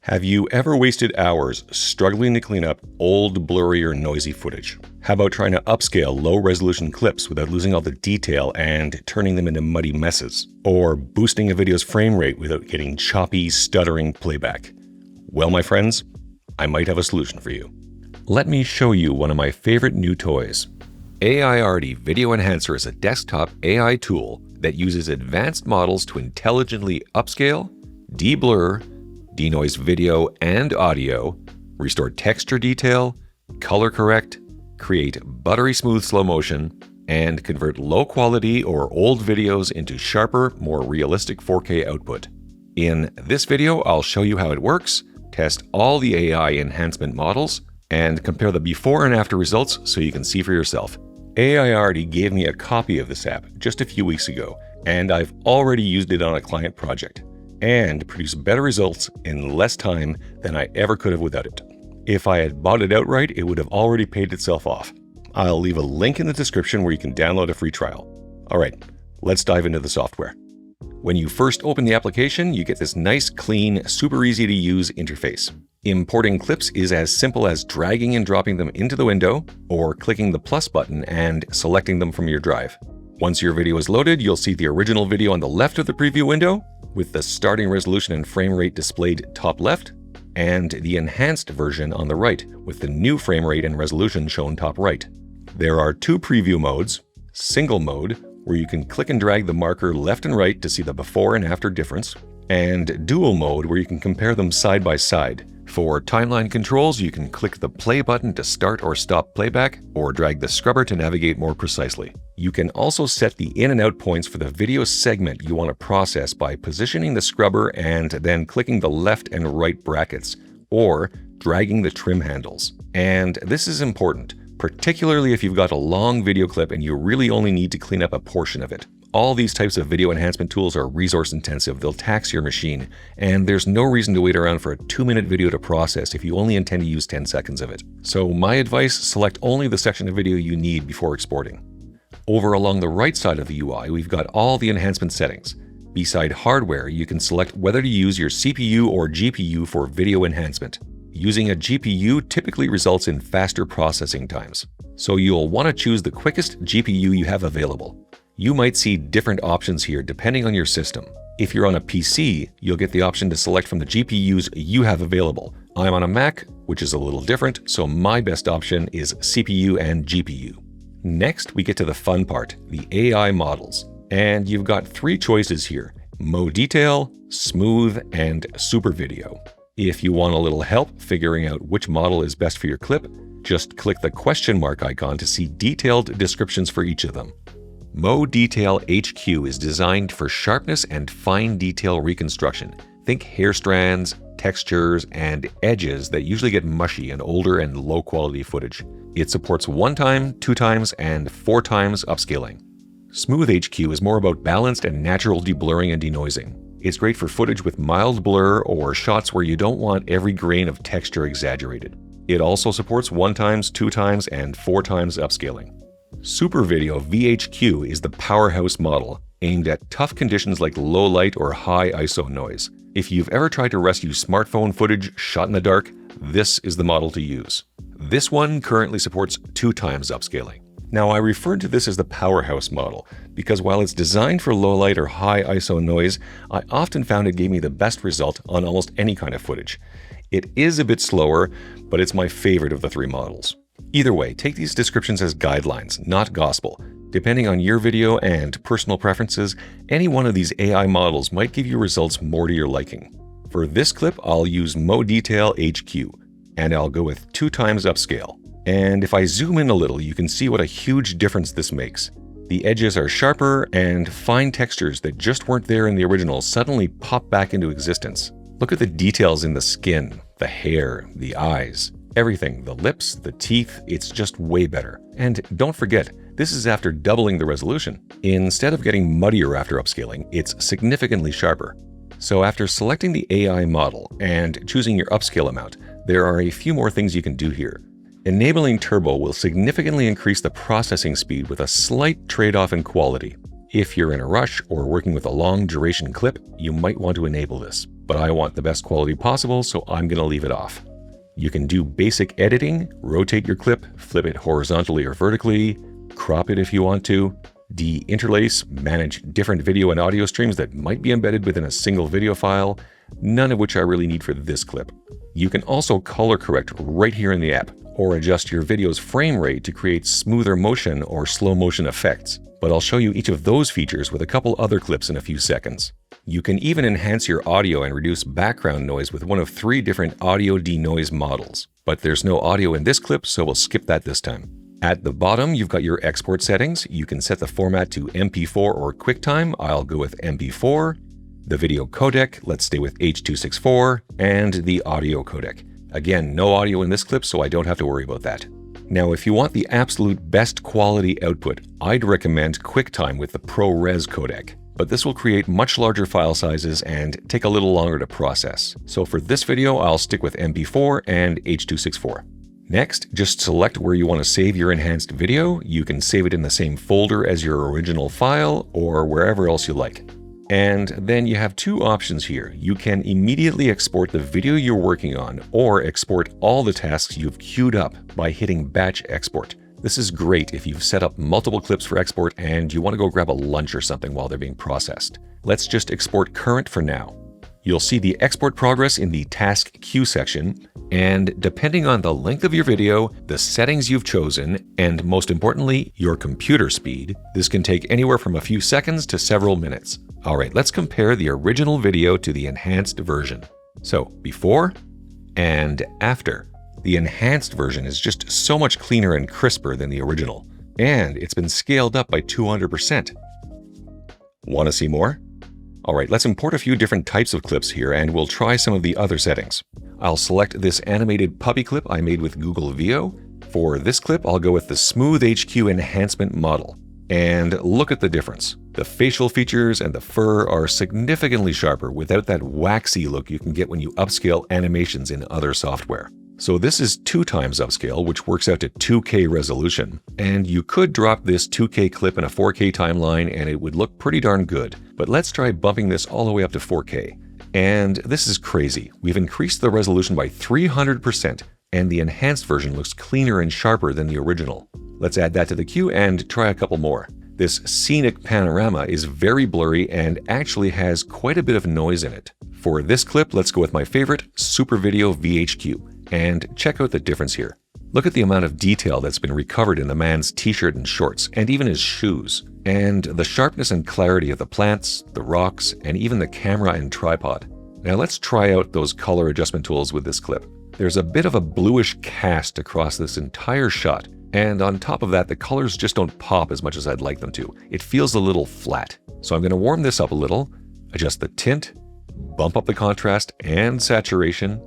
Have you ever wasted hours struggling to clean up old, blurry, or noisy footage? How about trying to upscale low-resolution clips without losing all the detail and turning them into muddy messes? Or boosting a video's frame rate without getting choppy, stuttering playback? Well, my friends, I might have a solution for you. Let me show you one of my favorite new toys. Aiarty Video Enhancer is a desktop AI tool that uses advanced models to intelligently upscale, deblur, denoise video and audio, restore texture detail, color correct, create buttery-smooth slow motion, and convert low-quality or old videos into sharper, more realistic 4K output. In this video, I'll show you how it works, test all the AI enhancement models, and compare the before and after results so you can see for yourself. Aiarty gave me a copy of this app just a few weeks ago, and I've already used it on a client project, and produced better results in less time than I ever could have without it. If I had bought it outright, it would have already paid itself off. I'll leave a link in the description where you can download a free trial. All right, let's dive into the software. When you first open the application, you get this nice, clean, super easy to use interface. Importing clips is as simple as dragging and dropping them into the window or clicking the plus button and selecting them from your drive. Once your video is loaded, you'll see the original video on the left of the preview window with the starting resolution and frame rate displayed top left, and the enhanced version on the right with the new frame rate and resolution shown top right. There are two preview modes: single mode, where you can click and drag the marker left and right to see the before and after difference, and dual mode, where you can compare them side by side. For timeline controls, you can click the play button to start or stop playback, or drag the scrubber to navigate more precisely. You can also set the in and out points for the video segment you want to process by positioning the scrubber and then clicking the left and right brackets, or dragging the trim handles. And this is important, particularly if you've got a long video clip and you really only need to clean up a portion of it. All these types of video enhancement tools are resource intensive, they'll tax your machine, and there's no reason to wait around for a 2-minute video to process if you only intend to use 10 seconds of it. So my advice, select only the section of video you need before exporting. Over along the right side of the UI, we've got all the enhancement settings. Beside hardware, you can select whether to use your CPU or GPU for video enhancement. Using a GPU typically results in faster processing times, so you'll want to choose the quickest GPU you have available. You might see different options here depending on your system. If you're on a PC, you'll get the option to select from the GPUs you have available. I'm on a Mac, which is a little different, so my best option is CPU and GPU. Next, we get to the fun part, the AI models. And you've got 3 choices here: moDetail, smooth, and superVideo. If you want a little help figuring out which model is best for your clip, just click the question mark icon to see detailed descriptions for each of them. moDetail HQ is designed for sharpness and fine detail reconstruction. Think hair strands, textures, and edges that usually get mushy in older and low-quality footage. It supports 1x, 2x, and 4x upscaling. Smooth HQ is more about balanced and natural deblurring and denoising. It's great for footage with mild blur or shots where you don't want every grain of texture exaggerated. It also supports 1x, 2x, and 4x upscaling. superVideo VHQ is the powerhouse model, aimed at tough conditions like low light or high ISO noise. If you've ever tried to rescue smartphone footage shot in the dark, this is the model to use. This one currently supports 2x upscaling. Now, I referred to this as the powerhouse model because while it's designed for low light or high ISO noise, I often found it gave me the best result on almost any kind of footage. It is a bit slower, but it's my favorite of the 3 models. Either way, take these descriptions as guidelines, not gospel. Depending on your video and personal preferences, any one of these AI models might give you results more to your liking. For this clip, I'll use moDetail HQ, and I'll go with 2x upscale. And if I zoom in a little, you can see what a huge difference this makes. The edges are sharper, and fine textures that just weren't there in the original suddenly pop back into existence. Look at the details in the skin, the hair, the eyes. Everything, the lips, the teeth, it's just way better. And don't forget, this is after doubling the resolution. Instead of getting muddier after upscaling, it's significantly sharper. So after selecting the AI model and choosing your upscale amount, there are a few more things you can do here. Enabling turbo will significantly increase the processing speed with a slight trade-off in quality. If you're in a rush or working with a long duration clip, you might want to enable this. but I want the best quality possible, so I'm going to leave it off. You can do basic editing, rotate your clip, flip it horizontally or vertically, crop it if you want to, de-interlace, manage different video and audio streams that might be embedded within a single video file, none of which I really need for this clip. You can also color correct right here in the app, or adjust your video's frame rate to create smoother motion or slow motion effects. But I'll show you each of those features with a couple other clips in a few seconds. You can even enhance your audio and reduce background noise with one of 3 different audio denoise models. But there's no audio in this clip, so we'll skip that this time. At the bottom, you've got your export settings. You can set the format to MP4 or QuickTime. I'll go with MP4. The video codec, let's stay with H.264, and the audio codec. Again, no audio in this clip, so I don't have to worry about that. Now, if you want the absolute best quality output, I'd recommend QuickTime with the ProRes codec. But this will create much larger file sizes and take a little longer to process. So for this video, I'll stick with MP4 and H.264. Next, just select where you want to save your enhanced video. You can save it in the same folder as your original file or wherever else you like. And then you have 2 options here. You can immediately export the video you're working on or export all the tasks you've queued up by hitting Batch Export. This is great if you've set up multiple clips for export and you want to go grab a lunch or something while they're being processed. Let's just export current for now. You'll see the export progress in the Task Queue section, and depending on the length of your video, the settings you've chosen, and most importantly, your computer speed, this can take anywhere from a few seconds to several minutes. Alright, let's compare the original video to the enhanced version. So, before and after. The enhanced version is just so much cleaner and crisper than the original, and it's been scaled up by 200%. Want to see more? Alright, let's import a few different types of clips here and we'll try some of the other settings. I'll select this animated puppy clip I made with Google Veo. For this clip, I'll go with the Smooth HQ Enhancement model. And look at the difference. The facial features and the fur are significantly sharper without that waxy look you can get when you upscale animations in other software. So this is 2 times upscale, which works out to 2K resolution. And you could drop this 2K clip in a 4K timeline and it would look pretty darn good. But let's try bumping this all the way up to 4K. And this is crazy. We've increased the resolution by 300%, and the enhanced version looks cleaner and sharper than the original. Let's add that to the queue and try a couple more. This scenic panorama is very blurry and actually has quite a bit of noise in it. For this clip, let's go with my favorite, superVideo VHQ. And check out the difference here. Look at the amount of detail that's been recovered in the man's t-shirt and shorts, and even his shoes. And the sharpness and clarity of the plants, the rocks, and even the camera and tripod. Now let's try out those color adjustment tools with this clip. There's a bit of a bluish cast across this entire shot. And on top of that, the colors just don't pop as much as I'd like them to. It feels a little flat. So I'm going to warm this up a little, adjust the tint, bump up the contrast and saturation,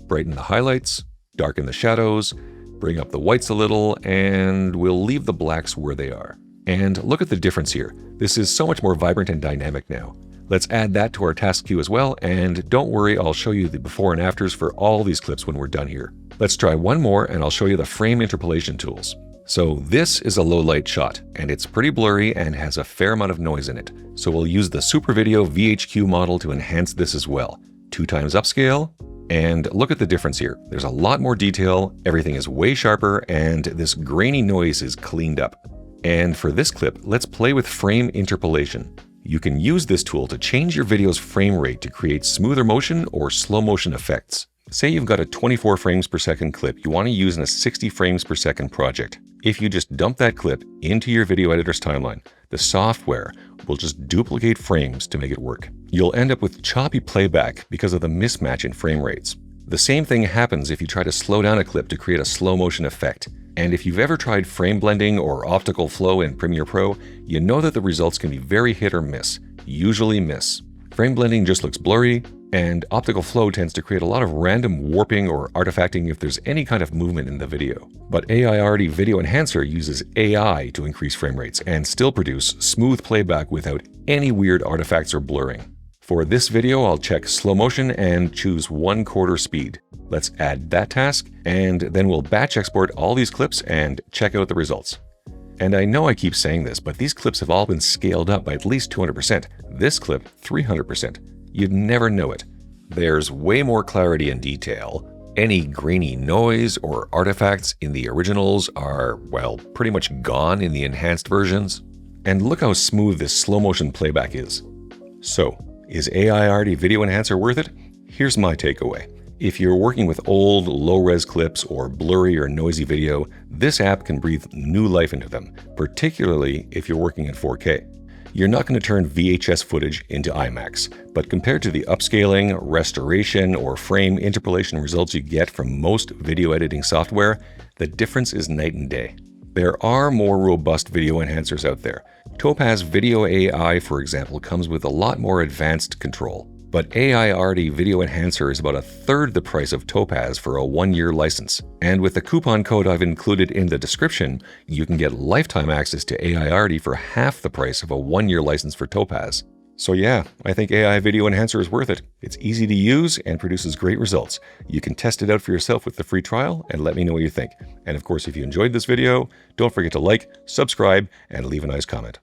brighten the highlights, darken the shadows, bring up the whites a little, and we'll leave the blacks where they are. And look at the difference here. This is so much more vibrant and dynamic now. Let's add that to our task queue as well, and don't worry, I'll show you the before and afters for all these clips when we're done here. Let's try one more and I'll show you the frame interpolation tools. So this is a low light shot, and it's pretty blurry and has a fair amount of noise in it. So we'll use the superVideo VHQ model to enhance this as well. 2 times upscale. And look at the difference here. There's a lot more detail, everything is way sharper, and this grainy noise is cleaned up. And for this clip, let's play with frame interpolation. You can use this tool to change your video's frame rate to create smoother motion or slow motion effects. Say you've got a 24 frames per second clip you want to use in a 60 frames per second project. If you just dump that clip into your video editor's timeline, the software will just duplicate frames to make it work. You'll end up with choppy playback because of the mismatch in frame rates. The same thing happens if you try to slow down a clip to create a slow motion effect. And if you've ever tried frame blending or optical flow in Premiere Pro, you know that the results can be very hit or miss, usually miss. Frame blending just looks blurry, and optical flow tends to create a lot of random warping or artifacting if there's any kind of movement in the video. But Aiarty Video Enhancer uses AI to increase frame rates and still produce smooth playback without any weird artifacts or blurring. For this video, I'll check slow motion and choose 1/4 speed. Let's add that task, and then we'll batch export all these clips and check out the results. And I know I keep saying this, but these clips have all been scaled up by at least 200%. This clip, 300%. You'd never know it. There's way more clarity and detail. Any grainy noise or artifacts in the originals are, well, pretty much gone in the enhanced versions. And look how smooth this slow motion playback is. So, is Aiarty Video Enhancer worth it? Here's my takeaway. If you're working with old, low-res clips or blurry or noisy video, this app can breathe new life into them, particularly if you're working in 4K. You're not going to turn VHS footage into IMAX, but compared to the upscaling, restoration, or frame interpolation results you get from most video editing software, the difference is night and day. There are more robust video enhancers out there. Topaz Video AI, for example, comes with a lot more advanced control. But Aiarty Video Enhancer is about a third the price of Topaz for a 1-year license. And with the coupon code I've included in the description, you can get lifetime access to Aiarty for half the price of a 1-year license for Topaz. So yeah, I think AI Video Enhancer is worth it. It's easy to use and produces great results. You can test it out for yourself with the free trial and let me know what you think. And of course, if you enjoyed this video, don't forget to like, subscribe, and leave a nice comment.